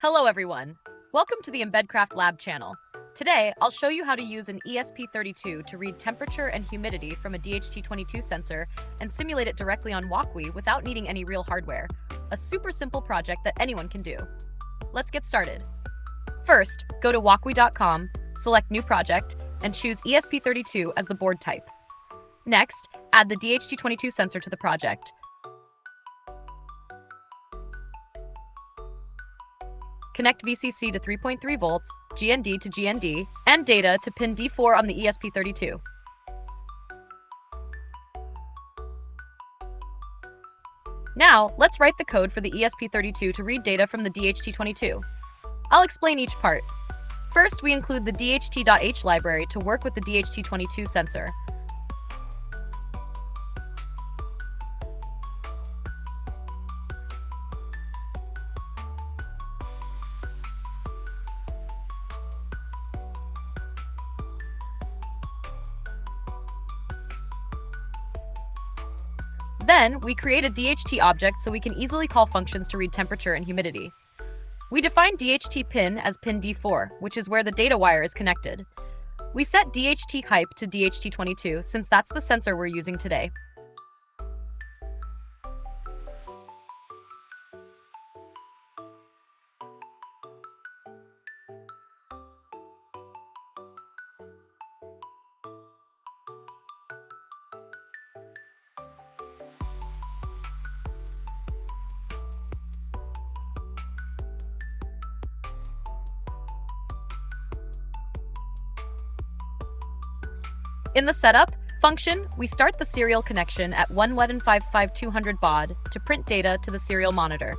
Hello everyone! Welcome to the EmbedCraft Lab channel. Today, I'll show you how to use an ESP32 to read temperature and humidity from a DHT22 sensor and simulate it directly on Wokwi without needing any real hardware. A super simple project that anyone can do. Let's get started. First, go to wokwi.com, select New Project, and choose ESP32 as the board type. Next, add the DHT22 sensor to the project. Connect VCC to 3.3 volts, GND to GND, and data to pin D4 on the ESP32. Now, let's write the code for the ESP32 to read data from the DHT22. I'll explain each part. First, we include the DHT.H library to work with the DHT22 sensor. Then, we create a DHT object so we can easily call functions to read temperature and humidity. We define DHT pin as pin D4, which is where the data wire is connected. We set DHT hype to DHT22 since that's the sensor we're using today. In the setup function, we start the serial connection at 1WEDN55200 baud to print data to the serial monitor.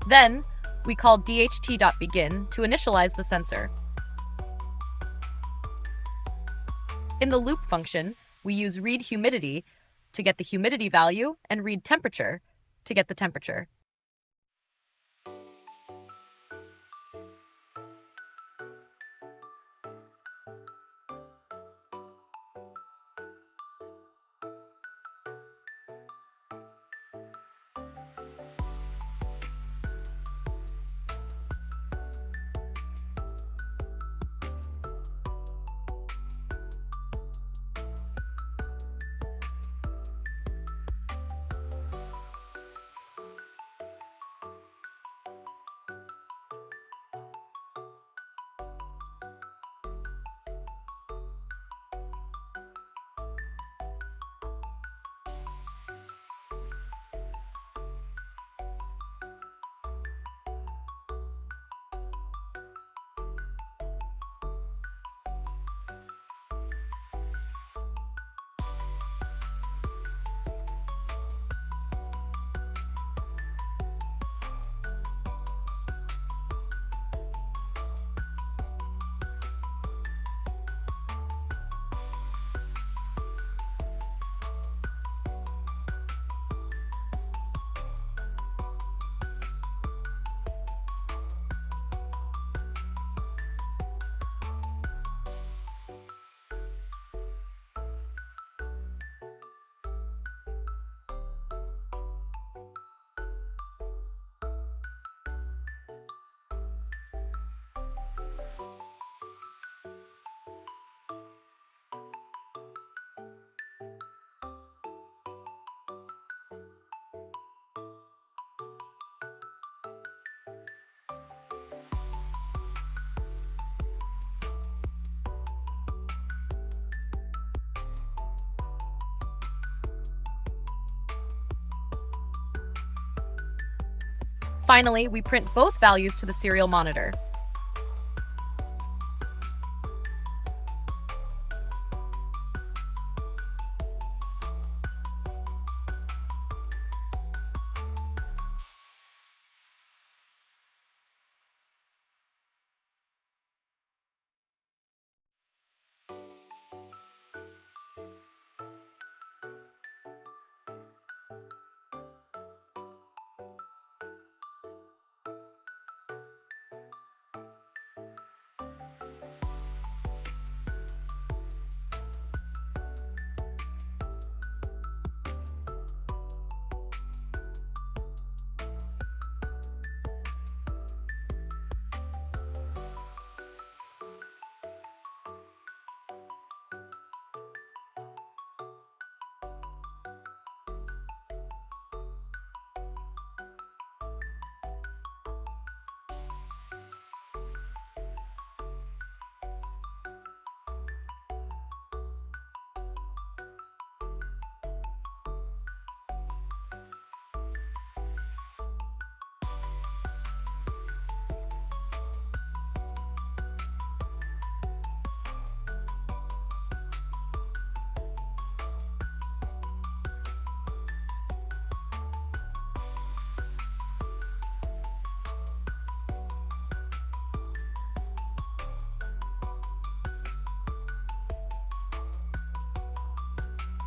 Then, we call DHT.begin to initialize the sensor. In the loop function, we use read humidity to get the humidity value and read temperature to get the temperature. Finally, we print both values to the serial monitor.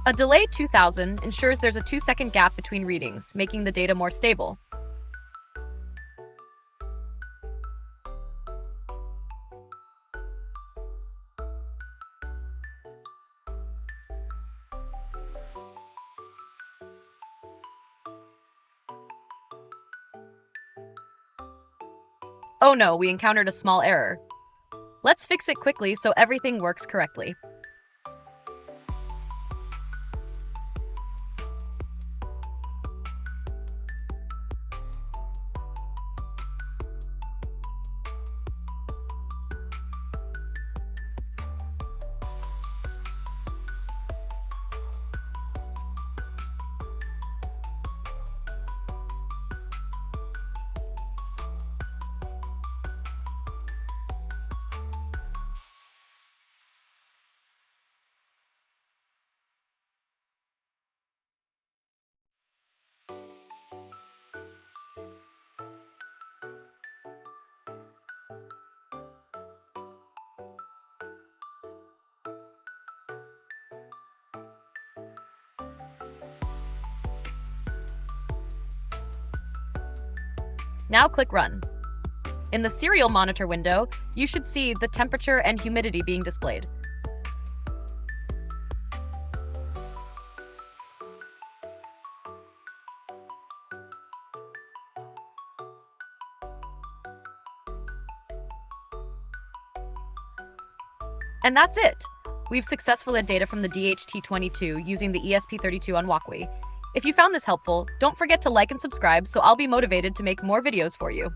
A delay 2000 ensures there's a 2-second gap between readings, making the data more stable. Oh no, we encountered a small error. Let's fix it quickly so everything works correctly. Now click Run. In the serial monitor window, you should see the temperature and humidity being displayed. And that's it! We've successfully read data from the DHT22 using the ESP32 on Wokwi. If you found this helpful, don't forget to like and subscribe so I'll be motivated to make more videos for you.